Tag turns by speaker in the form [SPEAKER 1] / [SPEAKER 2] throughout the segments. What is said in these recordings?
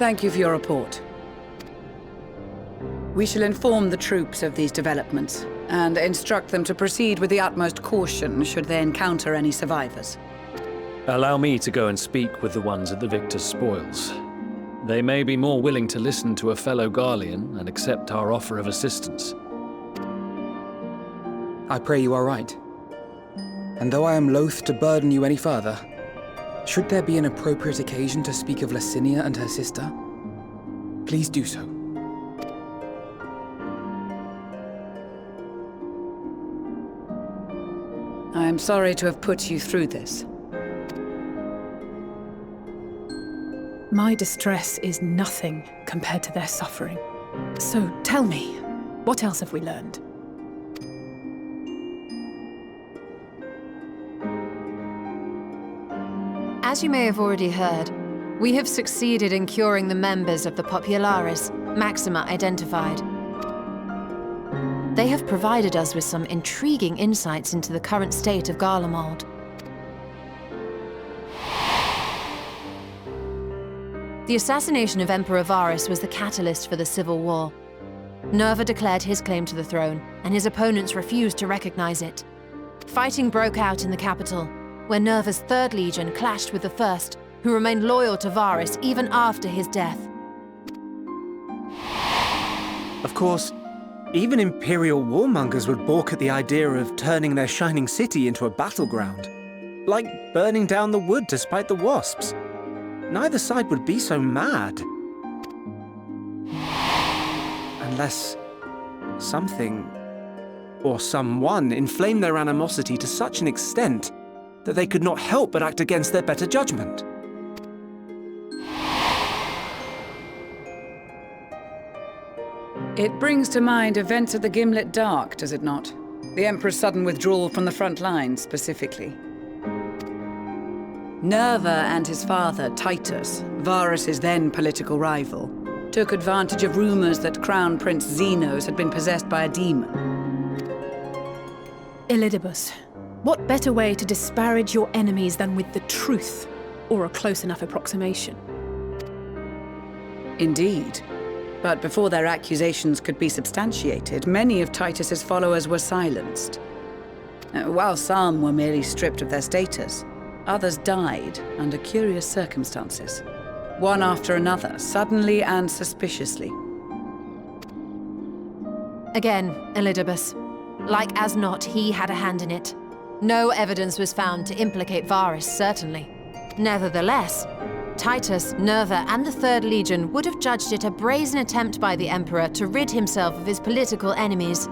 [SPEAKER 1] Thank you for your report. We shall inform the troops of these developments and instruct them to proceed with the utmost caution should they encounter any survivors.
[SPEAKER 2] Allow me to go and speak with the ones at the victor's spoils. They may be more willing to listen to a fellow Garlean and accept our offer of assistance.
[SPEAKER 3] I pray you are right. And though I am loath to burden you any further, should there be an appropriate occasion to speak of Licinia and her sister, please do so.
[SPEAKER 1] I am sorry to have put you through this.
[SPEAKER 4] My distress is nothing compared to their suffering. So tell me, what else have we learned?
[SPEAKER 5] As you may have already heard, we have succeeded in curing the members of the Popularis, Maxima identified. They have provided us with some intriguing insights into the current state of Garlemald. The assassination of Emperor Varus was the catalyst for the civil war. Nerva declared his claim to the throne, and his opponents refused to recognize it. Fighting broke out in the capital, where Nerva's Third Legion clashed with the First, who remained loyal to Varus even after his death.
[SPEAKER 6] Of course, even imperial warmongers would balk at the idea of turning their shining city into a battleground. Like burning down the wood to spite the wasps. Neither side would be so mad. Unless something or someone inflamed their animosity to such an extent that they could not help but act against their better judgment.
[SPEAKER 1] It brings to mind events at the Gimlet Dark, does it not? The Emperor's sudden withdrawal from the front lines, specifically. Nerva and his father, Titus, Varus's then political rival, took advantage of rumors that Crown Prince Zenos had been possessed by a demon.
[SPEAKER 4] Elidibus, what better way to disparage your enemies than with the truth, or a close enough approximation?
[SPEAKER 1] Indeed. But before their accusations could be substantiated, many of Titus's followers were silenced. While some were merely stripped of their status, others died under curious circumstances. One after another, suddenly and suspiciously.
[SPEAKER 5] Again, Elidibus. Like as not, he had a hand in it. No evidence was found to implicate Varus, certainly. Nevertheless, Titus, Nerva, and the Third Legion would have judged it a brazen attempt by the Emperor to rid himself of his political enemies.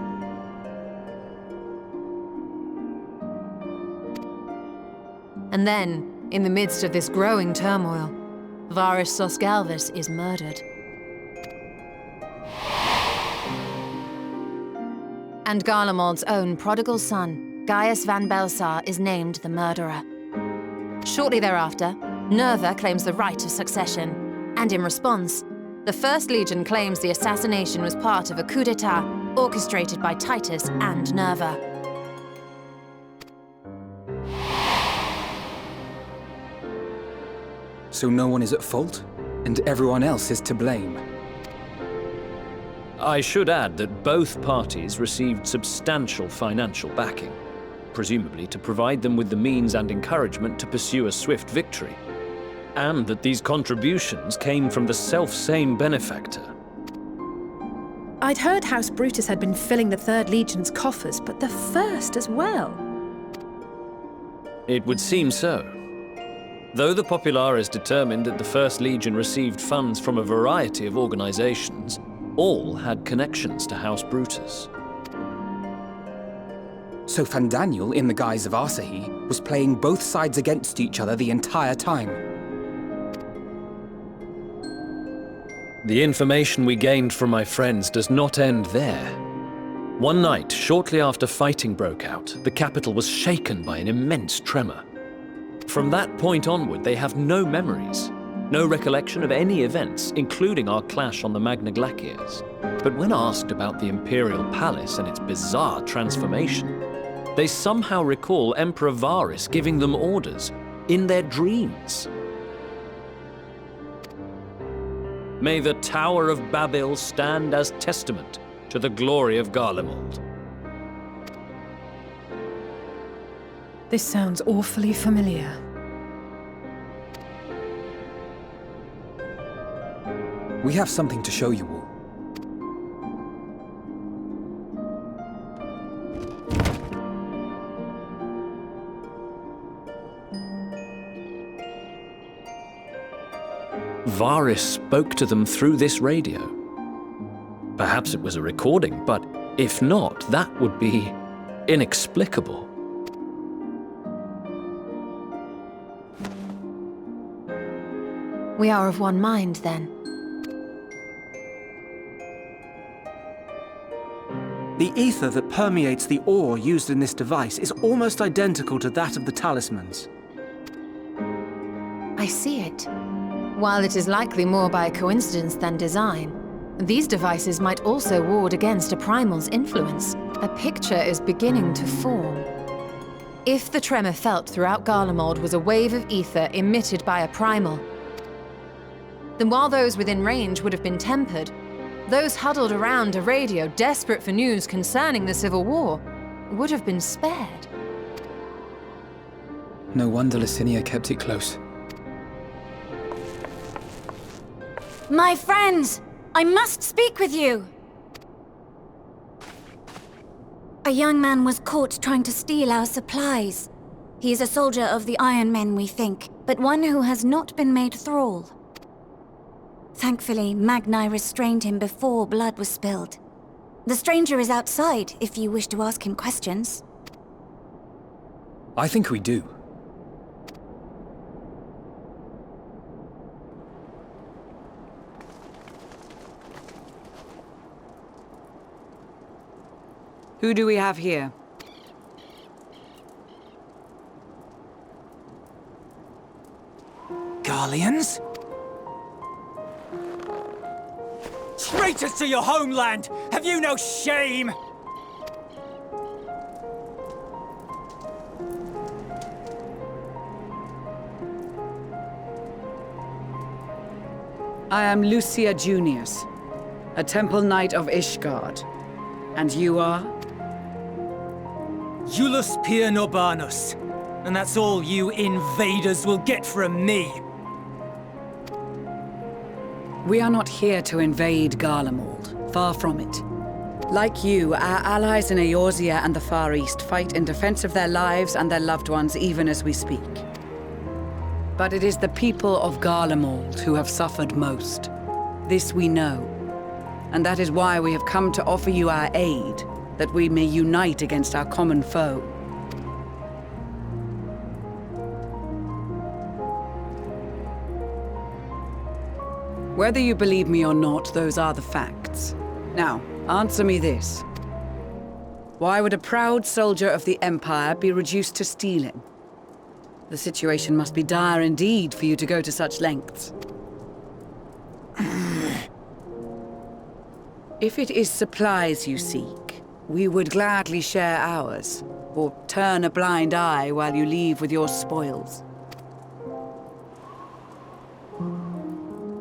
[SPEAKER 5] And then, in the midst of this growing turmoil, Varus Sosgalvus is murdered. And Garlemald's own prodigal son, Gaius van Belsar, is named the murderer. Shortly thereafter, Nerva claims the right of succession, and in response, the First Legion claims the assassination was part of a coup d'etat orchestrated by Titus and Nerva.
[SPEAKER 3] So no one is at fault, and everyone else is to blame.
[SPEAKER 2] I should add that both parties received substantial financial backing, presumably to provide them with the means and encouragement to pursue a swift victory, and that these contributions came from the self-same benefactor.
[SPEAKER 4] I'd heard House Brutus had been filling the Third Legion's coffers, but the First as well.
[SPEAKER 2] It would seem so. Though the Popularis determined that the First Legion received funds from a variety of organizations, All had connections to House Brutus.
[SPEAKER 3] So Fandaniel, in the guise of Asahi, was playing both sides against each other the entire time.
[SPEAKER 2] The information we gained from my friends does not end there. One night, shortly after fighting broke out, the capital was shaken by an immense tremor. From that point onward, they have no memories, no recollection of any events, including our clash on the Magna Glaciers. But when asked about the Imperial Palace and its bizarre transformation, they somehow recall Emperor Varus giving them orders in their dreams. May the Tower of Babel stand as testament to the glory of Garlemald.
[SPEAKER 4] This sounds awfully familiar.
[SPEAKER 3] We have something to show you all.
[SPEAKER 2] Varus spoke to them through this radio. Perhaps it was a recording, but if not, that would be inexplicable.
[SPEAKER 5] We are of one mind, then.
[SPEAKER 6] The ether that permeates the ore used in this device is almost identical to that of the talismans.
[SPEAKER 5] I see it. While it is likely more by coincidence than design, these devices might also ward against a primal's influence. A picture is beginning to form. If the tremor felt throughout Garlemald was a wave of ether emitted by a primal, then while those within range would have been tempered, those huddled around a radio desperate for news concerning the Civil War would have been spared.
[SPEAKER 3] No wonder Licinia kept it close.
[SPEAKER 7] My friends, I must speak with you. A young man was caught trying to steal our supplies. He is a soldier of the Iron Men, we think, but one who has not been made thrall. Thankfully, Magni restrained him before blood was spilled. The stranger is outside, if you wish to ask him questions.
[SPEAKER 3] I think we do.
[SPEAKER 1] Who do we have here?
[SPEAKER 8] Garleans? Traitors to your homeland! Have you no shame?
[SPEAKER 1] I am Lucia Junius, a Temple Knight of Ishgard. And you are?
[SPEAKER 8] Iulus Pier Norbanus. And that's all you invaders will get from me.
[SPEAKER 1] We are not here to invade Garlemald. Far from it. Like you, our allies in Eorzea and the Far East fight in defense of their lives and their loved ones even as we speak. But it is the people of Garlemald who have suffered most. This we know. And that is why we have come to offer you our aid, that we may unite against our common foe. Whether you believe me or not, those are the facts. Now, answer me this. Why would a proud soldier of the Empire be reduced to stealing? The situation must be dire indeed for you to go to such lengths. If it is supplies you seek, we would gladly share ours, or turn a blind eye while you leave with your spoils.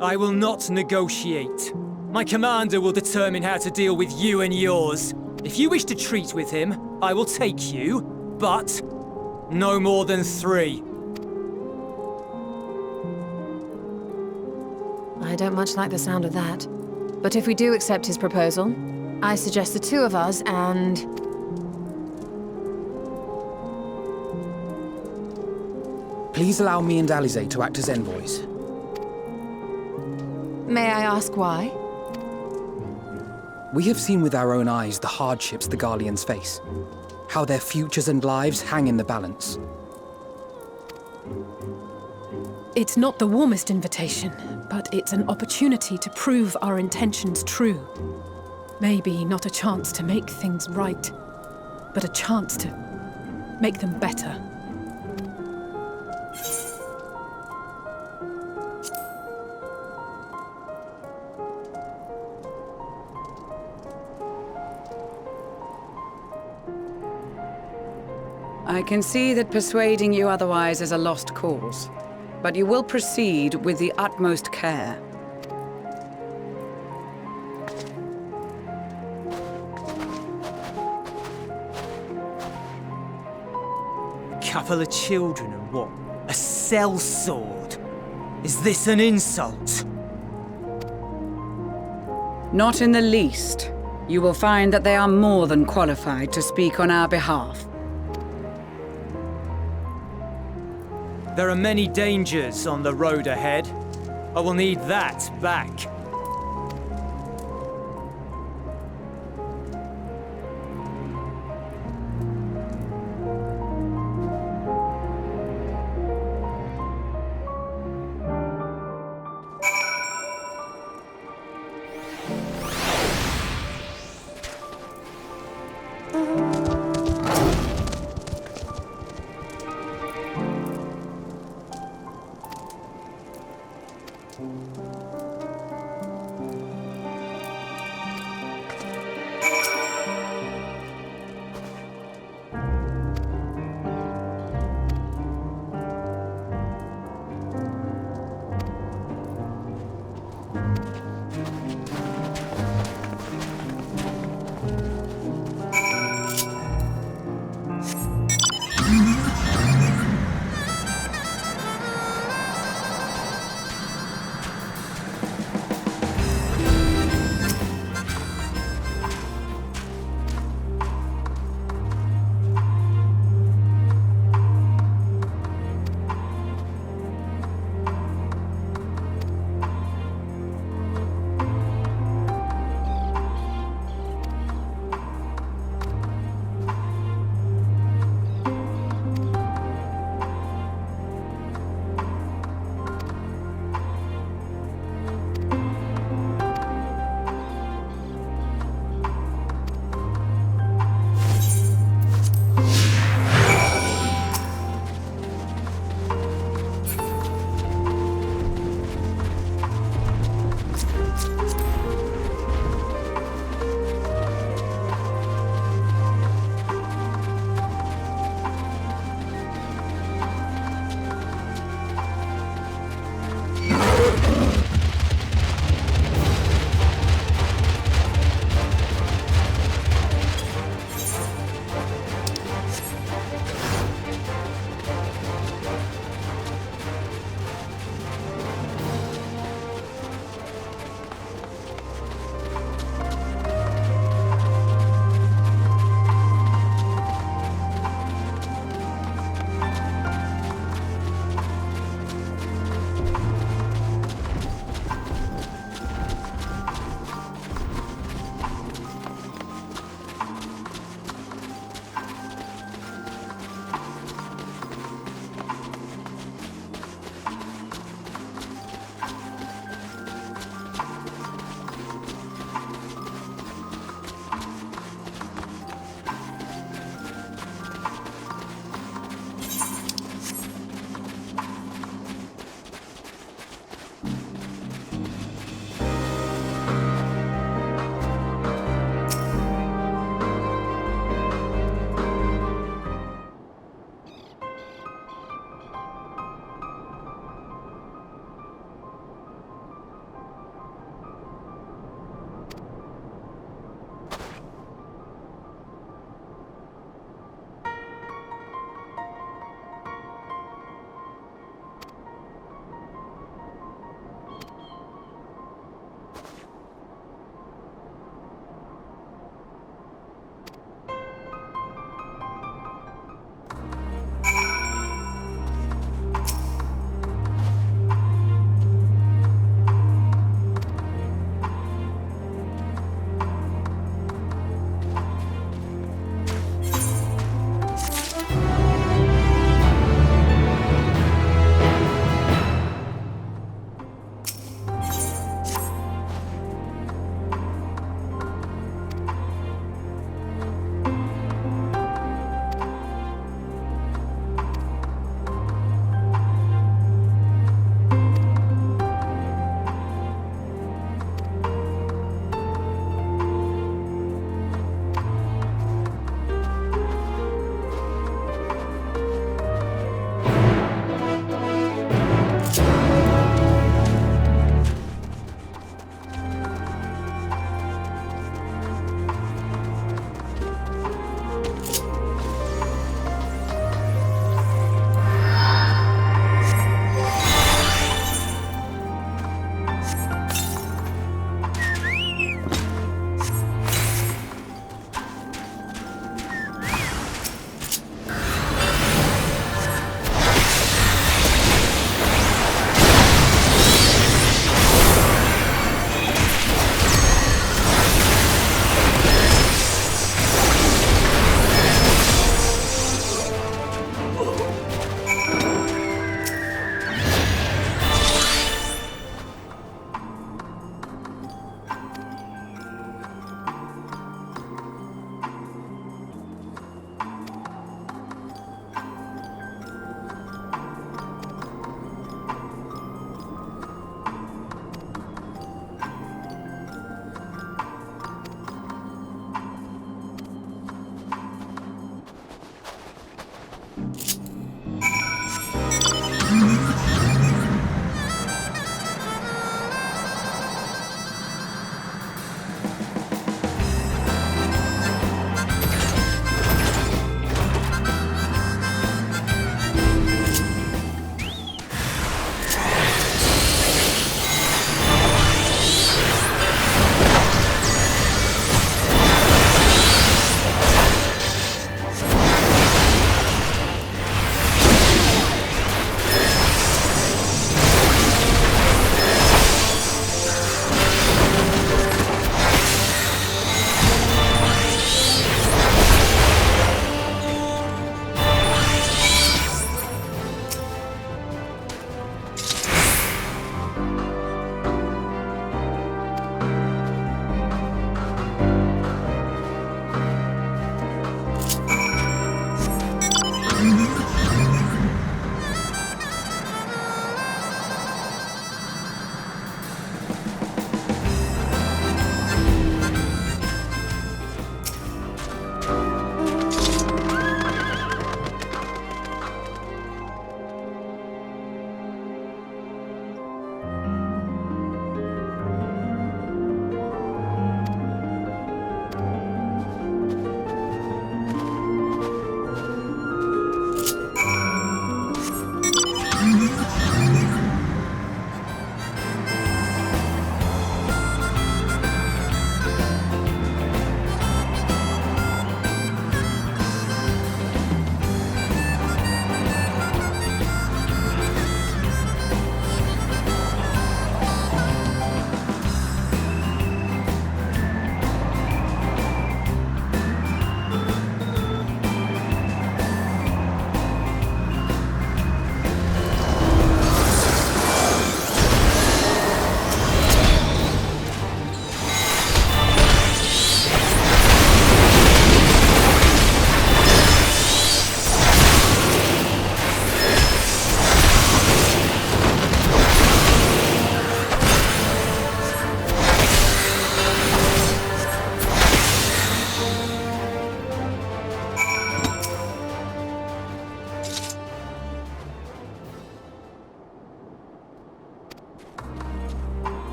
[SPEAKER 8] I will not negotiate. My commander will determine how to deal with you and yours. If you wish to treat with him, I will take you, but no more than 3.
[SPEAKER 5] I don't much like the sound of that. But if we do accept his proposal, I suggest the 2 of us and...
[SPEAKER 3] Please allow me and Alize to act as envoys.
[SPEAKER 5] May I ask why?
[SPEAKER 3] We have seen with our own eyes the hardships the Garleans face, how their futures and lives hang in the balance.
[SPEAKER 4] It's not the warmest invitation, but it's an opportunity to prove our intentions true. Maybe not a chance to make things right, but a chance to make them better.
[SPEAKER 1] I can see that persuading you otherwise is a lost cause, but you will proceed with the utmost care.
[SPEAKER 8] Couple of children and what? A sellsword? Is this an insult?
[SPEAKER 1] Not in the least. You will find that they are more than qualified to speak on our behalf.
[SPEAKER 8] There are many dangers on the road ahead. I will need that back.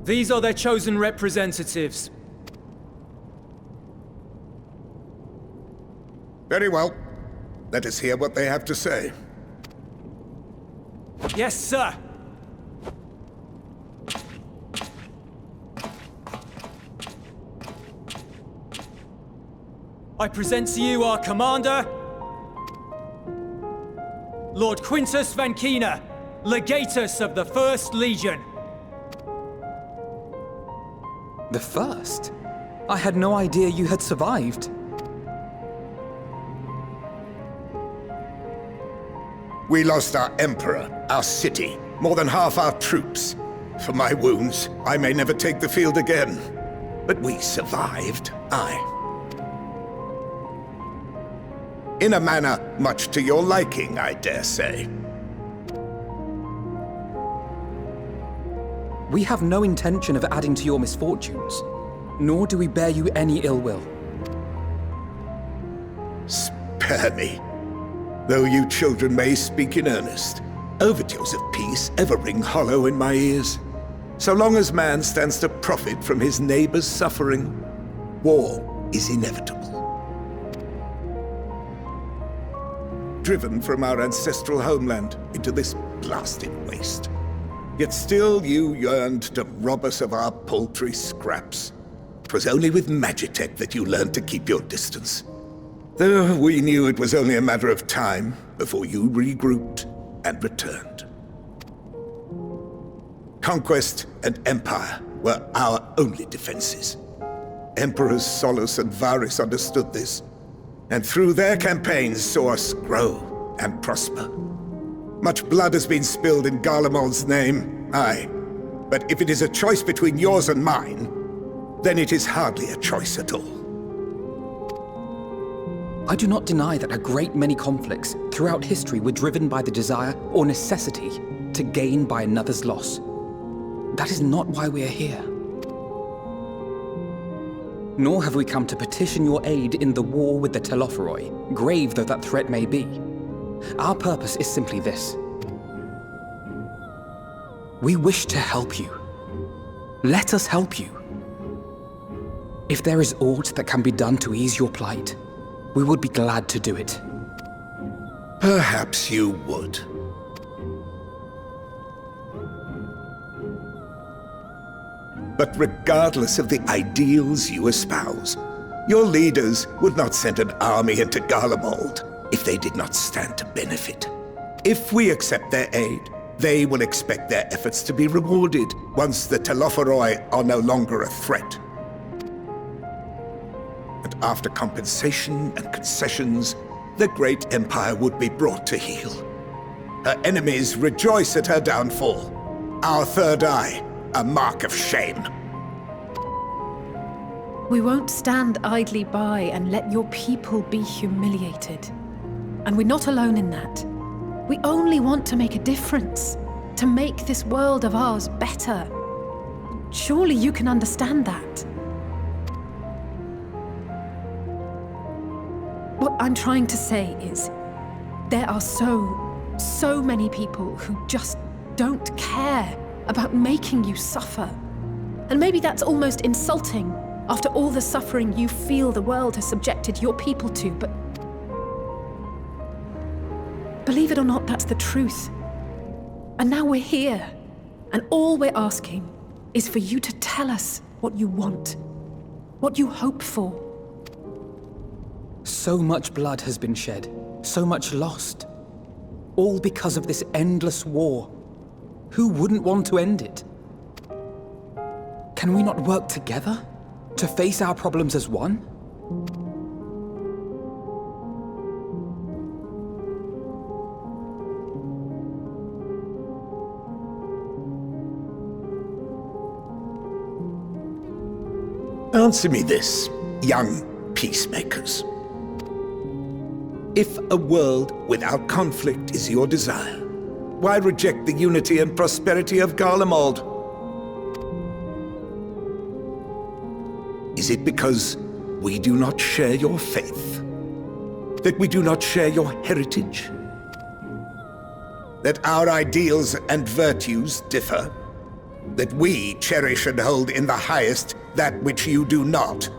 [SPEAKER 8] These are their chosen representatives.
[SPEAKER 9] Very well. Let us hear what they have to say.
[SPEAKER 8] Yes, sir. I present to you our commander, Lord Quintus Van Kina, Legatus of the First Legion.
[SPEAKER 3] The first? I had no idea you had survived.
[SPEAKER 9] We lost our emperor, our city, more than half our troops. For my wounds, I may never take the field again. But we survived, aye. In a manner much to your liking, I dare say.
[SPEAKER 3] We have no intention of adding to your misfortunes, nor do we bear you any ill will.
[SPEAKER 9] Spare me. Though you children may speak in earnest, overtures of peace ever ring hollow in my ears. So long as man stands to profit from his neighbor's suffering, war is inevitable. Driven from our ancestral homeland into this blasted waste. Yet still you yearned to rob us of our paltry scraps. 'Twas only with Magitech that you learned to keep your distance. Though we knew it was only a matter of time before you regrouped and returned. Conquest and empire were our only defenses. Emperors Solus and Varus understood this, and through their campaigns saw us grow and prosper. Much blood has been spilled in Garlemald's name, aye. But if it is a choice between yours and mine, then it is hardly a choice at all.
[SPEAKER 3] I do not deny that a great many conflicts throughout history were driven by the desire or necessity to gain by another's loss. That is not why we are here. Nor have we come to petition your aid in the war with the Telophoroi, grave though that threat may be. Our purpose is simply this. We wish to help you. Let us help you. If there is aught that can be done to ease your plight, we would be glad to do it.
[SPEAKER 9] Perhaps you would. But regardless of the ideals you espouse, your leaders would not send an army into Garlemald if they did not stand to benefit. If we accept their aid, they will expect their efforts to be rewarded once the Telophoroi are no longer a threat. And after compensation and concessions, the great empire would be brought to heel. Her enemies rejoice at her downfall. Our third eye, a mark of shame.
[SPEAKER 4] We won't stand idly by and let your people be humiliated. And we're not alone in that. We only want to make a difference, to make this world of ours better. Surely you can understand that. What I'm trying to say is, there are so many people who just don't care about making you suffer. And maybe that's almost insulting after all the suffering you feel the world has subjected your people to, but believe it or not, that's the truth. And now we're here, and all we're asking is for you to tell us what you want, what you hope for.
[SPEAKER 3] So much blood has been shed, so much lost. All because of this endless war. Who wouldn't want to end it? Can we not work together to face our problems as one?
[SPEAKER 9] Answer me this, young peacemakers. If a world without conflict is your desire, why reject the unity and prosperity of Garlemald? Is it because we do not share your faith? That we do not share your heritage? That our ideals and virtues differ? that we cherish and hold in the highest that which you do not.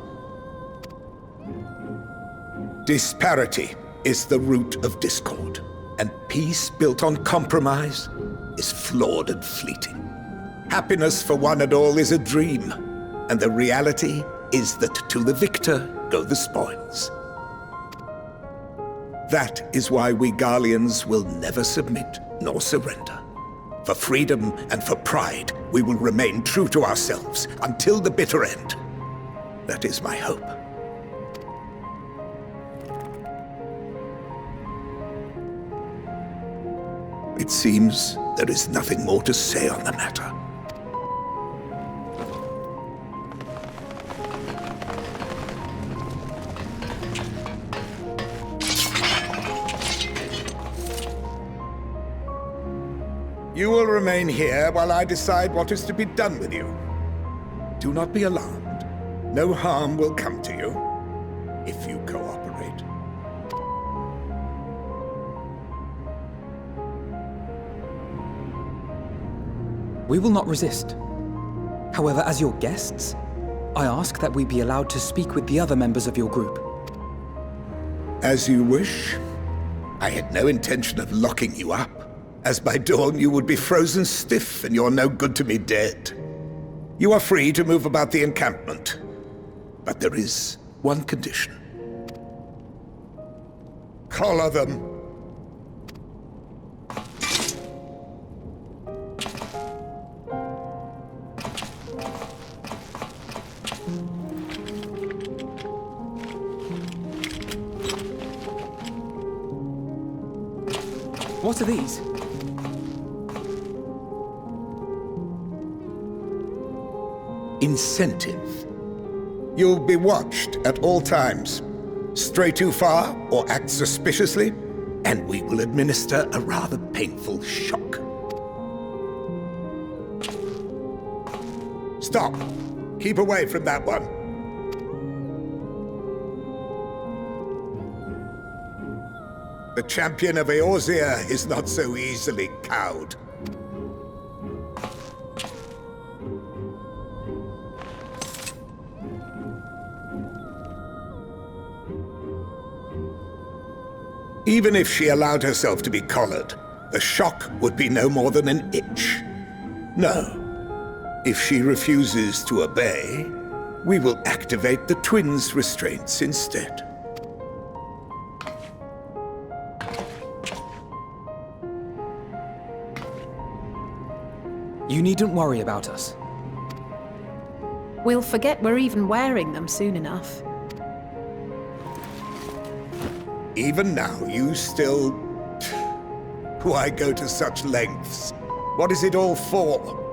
[SPEAKER 9] Disparity is the root of discord, and peace built on compromise is flawed and fleeting. Happiness for one and all is a dream, and the reality is that to the victor go the spoils. That is why we Garleans will never submit nor surrender. For freedom and for pride, we will remain true to ourselves until the bitter end. That is my hope. It seems there is nothing more to say on the matter. You will remain here while I decide what is to be done with you. Do not be alarmed. No harm will come to you if you cooperate.
[SPEAKER 3] We will not resist. However, as your guests, I ask that we be allowed to speak with the other members of your group.
[SPEAKER 9] As you wish. I had no intention of locking you up, as by dawn you would be frozen stiff and you're no good to me dead. You are free to move about the encampment, but there is one condition. Collar them.
[SPEAKER 3] What are these?
[SPEAKER 9] Incentive. You'll be watched at all times. Stray too far or act suspiciously, and we will administer a rather painful shock. Stop! Keep away from that one. The champion of Eorzea is not so easily cowed. Even if she allowed herself to be collared, the shock would be no more than an itch. No. If she refuses to obey, we will activate the twins' restraints instead.
[SPEAKER 3] You needn't worry about us.
[SPEAKER 4] We'll forget we're even wearing them soon enough.
[SPEAKER 9] Even now, you still... Why go to such lengths? What is it all for?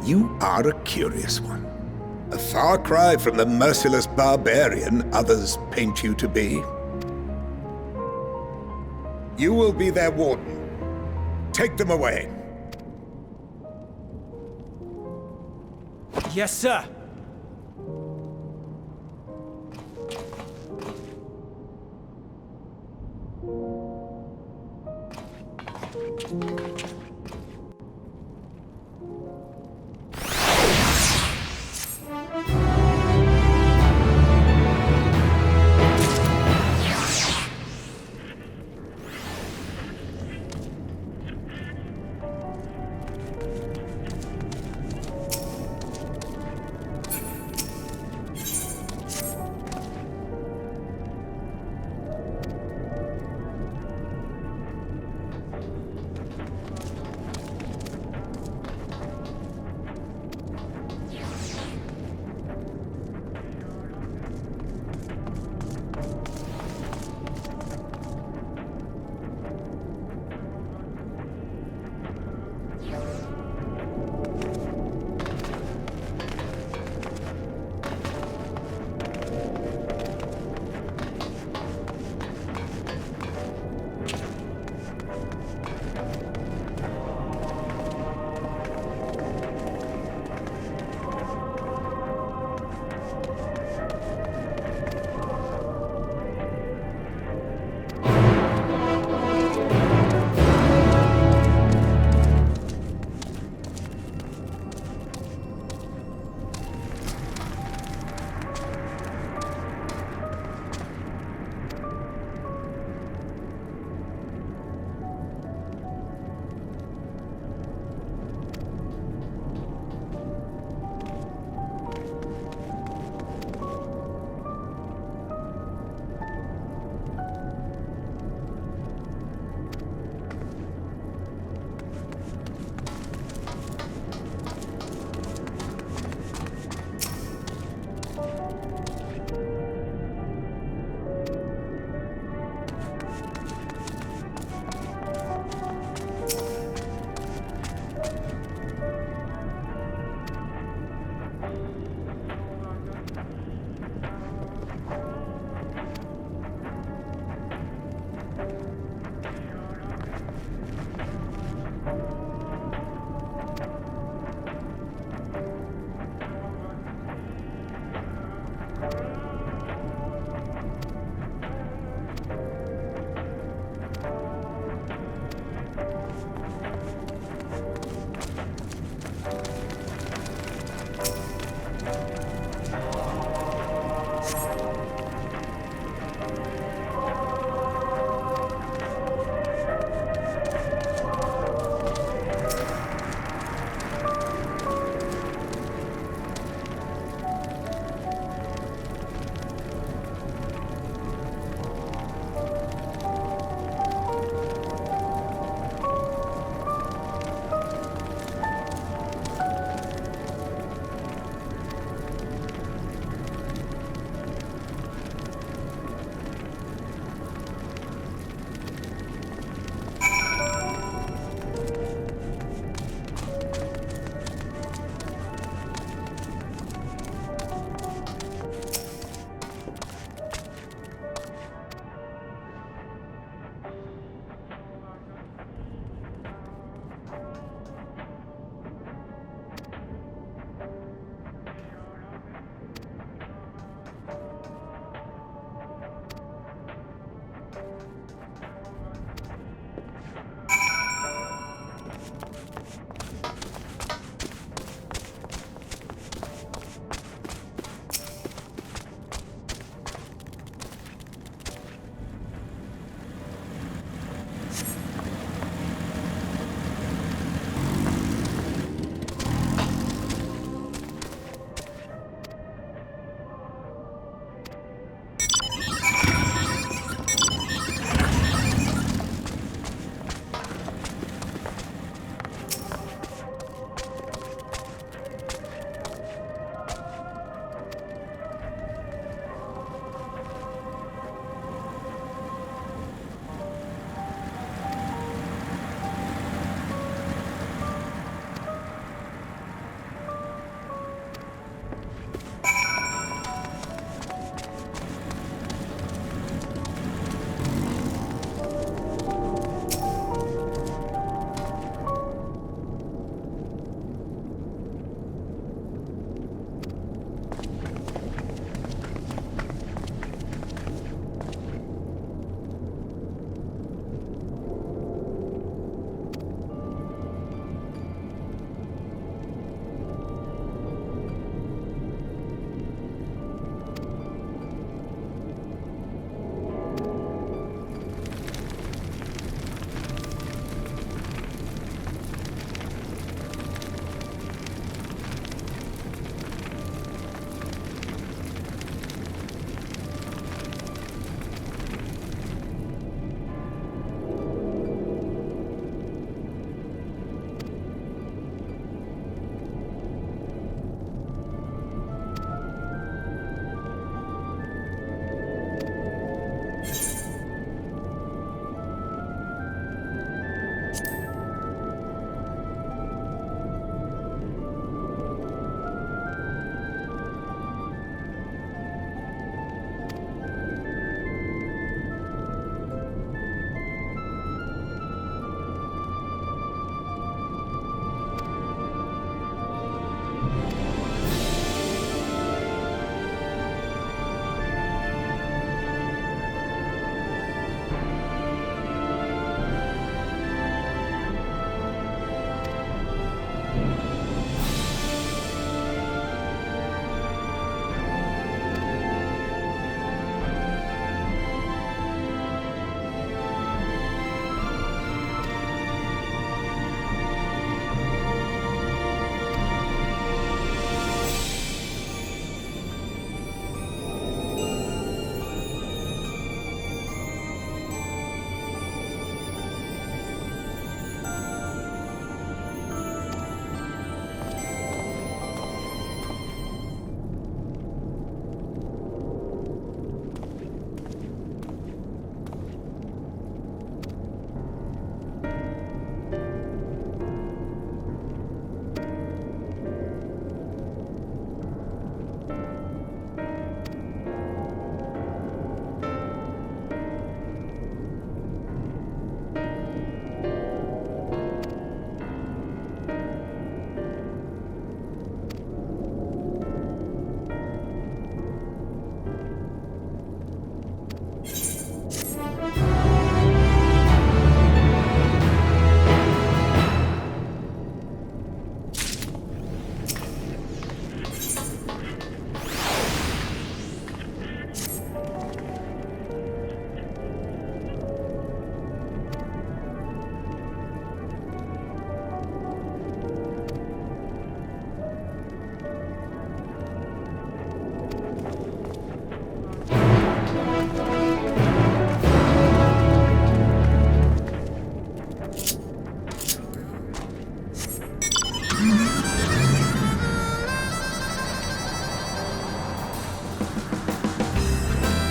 [SPEAKER 9] You are a curious one. A far cry from the merciless barbarian others paint you to be. You will be their warden. Take them away.
[SPEAKER 8] Yes, sir.